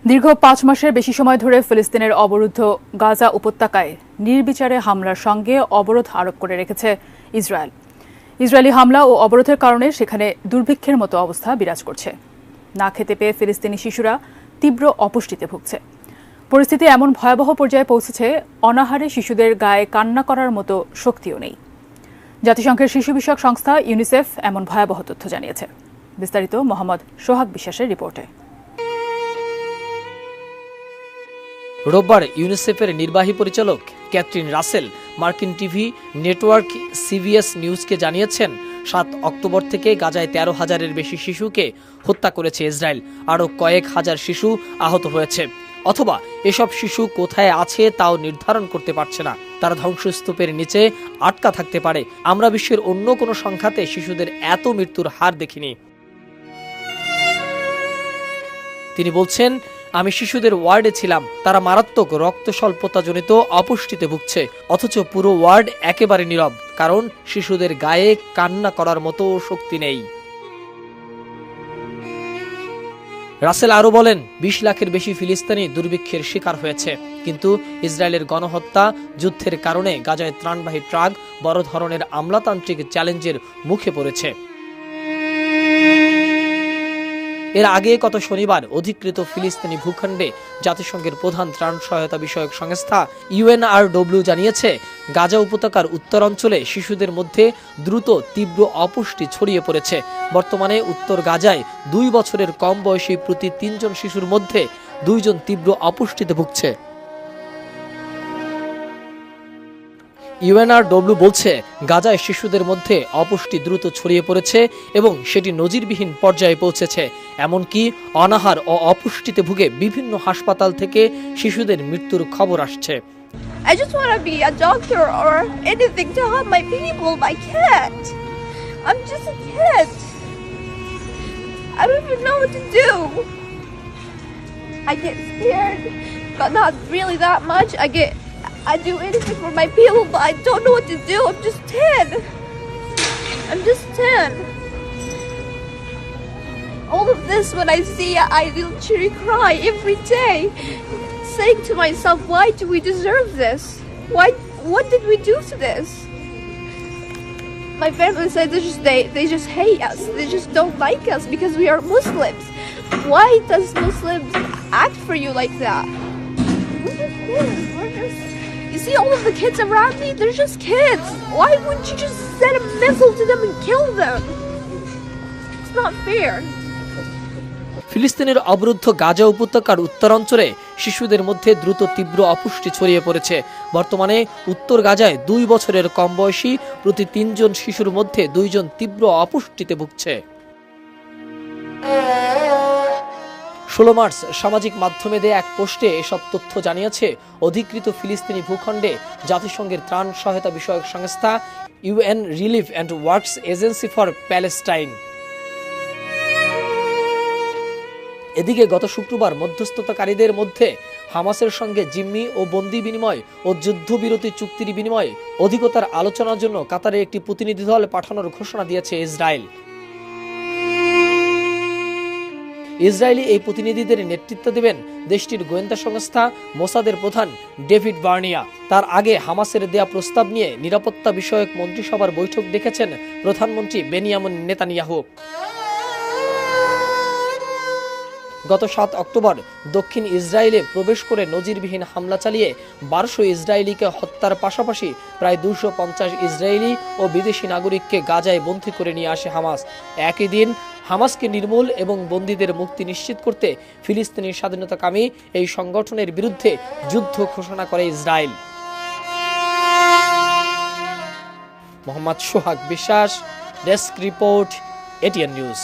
দীর্ঘ ৫ মাসের বেশি সময় ধরে ফিলিস্তিনের অবরুদ্ধ গাজা উপত্যকায় নির্বিচারে হামলার সঙ্গে অবরোধ আরোপ করে রেখেছে ইসরায়েল। ইসরায়েলি হামলা ও অবরোধের কারণে সেখানে দুর্ভিক্ষের মতো অবস্থা বিরাজ করছে। না খেতে পেয়ে ফিলিস্তিনি শিশুরা তীব্র অপুষ্টিতে ভুগছে। পরিস্থিতি এমন ভয়াবহ পর্যায়ে পৌঁছেছে, অনাহারে শিশুদের গায়ে কান্না করার মতো শক্তিও নেই। জাতিসংঘের শিশু বিষয়ক সংস্থা ইউনিসেফ এমন ভয়াবহ তথ্য জানিয়েছে। বিস্তারিত মোহাম্মদ সোহাগ বিশ্বাসের রিপোর্টে। রোববার ইউনিসেফের নির্বাহী পরিচালক ক্যাথরিন রাসেল মার্কিন টিভি নেটওয়ার্ক সিবিএস নিউজকে জানিয়েছেন, ৭ অক্টোবর থেকে গাজায় ১৩,০০০-এর বেশি শিশুকে হত্যা করেছে ইসরায়েল। আরও কয়েক হাজার শিশু আহত হয়েছে, অথবা এসব শিশু কোথায় আছে তাও নির্ধারণ করতে পারছে না। তারা ধ্বংসস্তূপের নিচে আটকা থাকতে পারে। আমরা বিশ্বের অন্য কোনো সংখ্যাতে শিশুদের এত মৃত্যুর হার দেখিনি। তিনি বলছেন, আমি শিশুদের ওয়ার্ডে ছিলাম, তারা মারাত্মক রক্ত স্বল্পতাজনিত অপুষ্টিতে ভুগছে, অথচ পুরো ওয়ার্ড একেবারে নীরব, কারণ শিশুদের গায়ে কান্না করার মতো শক্তি নেই। রাসেল আরও বলেন, ২০ লাখের বেশি ফিলিস্তিনি দুর্ভিক্ষের শিকার হয়েছে, কিন্তু ইসরায়েলের গণহত্যা যুদ্ধের কারণে গাজায় ত্রাণবাহী ট্রাক বড় ধরনের আমলাতান্ত্রিক চ্যালেঞ্জের মুখে পড়েছে। এর আগে গত শনিবার অধিকৃত ফিলিস্তিনি ভূখণ্ডে জাতিসংঘের প্রধান ত্রাণ সহায়তা বিষয়ক সংস্থা UNRW জানিয়েছে, গাজা উপত্যকার উত্তরাঞ্চলে শিশুদের মধ্যে দ্রুত তীব্র অপুষ্টি ছড়িয়ে পড়েছে। বর্তমানে উত্তর গাজায় ২ বছরের কম বয়সী প্রতি ৩ জন শিশুর মধ্যে ২ জন তীব্র অপুষ্টিতে ভুগছে। UNRW বলছে, গাজায় শিশুদের মধ্যে অপুষ্টি দ্রুত ছড়িয়ে পড়েছে এবং সেটি নজিরবিহীন পর্যায়ে পৌঁছেছে। এমনকি অনাহার ও অপুষ্টিতে ভুগে বিভিন্ন হাসপাতাল থেকে শিশুদের মৃত্যুর খবর আসছে। I just want to be a doctor or anything to help my people. I can't. I'm just a kid. I don't even know what to do. I get scared, but not really that much. I do anything for my people, but I don't know what to do. I'm just 10. I'm just 10. All of this, when I see it, I literally cry every day, saying to myself, why do we deserve this? What did we do to this? My family said they just hate us. They just don't like us because we are Muslims. Why does Muslims act for you like that? We're just kids. You see all of the kids around me? They're just kids. Why wouldn't you just send a missile to them and kill them? It's not fair. ফিলিস্তিনের অবরুদ্ধ গাজা উপত্যকার উত্তরাঞ্চলে শিশুদের মধ্যে দ্রুত তীব্র অপুষ্টি ছড়িয়ে পড়েছে। বর্তমানে উত্তর গাজায় ২ বছরের কম বয়সী প্রতি ৩ জন শিশুর মধ্যে ২ জন তীব্র অপুষ্টিতে ভুগছে। ১৬ মার্চ সামাজিক মাধ্যমে দেয়া এক পোস্টে এসব তথ্য জানিয়েছে অধিকৃত ফিলিস্তিনি ভূখণ্ডে জাতিসংঘের ত্রাণ সহায়তা বিষয়ক সংস্থা UN relief and works agency for Palestine. এদিকে গত শুক্রবার মধ্যস্থতাকারীদের মধ্যে হামাসের সঙ্গে জিম্মি ও বন্দী বিনিময় ও যুদ্ধবিরতি চুক্তির বিনিময়ে অধিকতার আলোচনার জন্য কাতারে একটি প্রতিনিধি দল পাঠানোর ঘোষণা দিয়েছে ইসরায়েল। ইসরায়েলি এই প্রতিনিধিদের নেতৃত্ব দেবেন দেশটির গোয়েন্দা সংস্থা মোসাদের প্রধান ডেভিড বার্নিয়া। তার আগে হামাসের দেয়া প্রস্তাব নিয়ে নিরাপত্তা বিষয়ক মন্ত্রিসভার বৈঠক ডেকেছেন প্রধানমন্ত্রী বেনিয়ামিন নেতানিয়াহু। গত ৭ অক্টোবর দক্ষিণ ইসরায়েলে প্রবেশ করে নজিরবিহীন হামলা চালিয়ে ১২০০ ইসরায়েলিকে হত্যার পাশাপাশি প্রায় ২৫০ ইসরায়েলি ও বিদেশি নাগরিককে গাজায় বন্দী করে নিয়ে আসে হামাস। একই দিন হামাসকে নির্মূল এবং বন্দীদের মুক্তি নিশ্চিত করতে ফিলিস্তিনি স্বাধীনতাকামী এই সংগঠনের বিরুদ্ধে যুদ্ধ ঘোষণা করে ইসরায়েল। মোহাম্মদ সোহাগ বিশ্বাস, ডেস্ক রিপোর্ট, ATN নিউজ।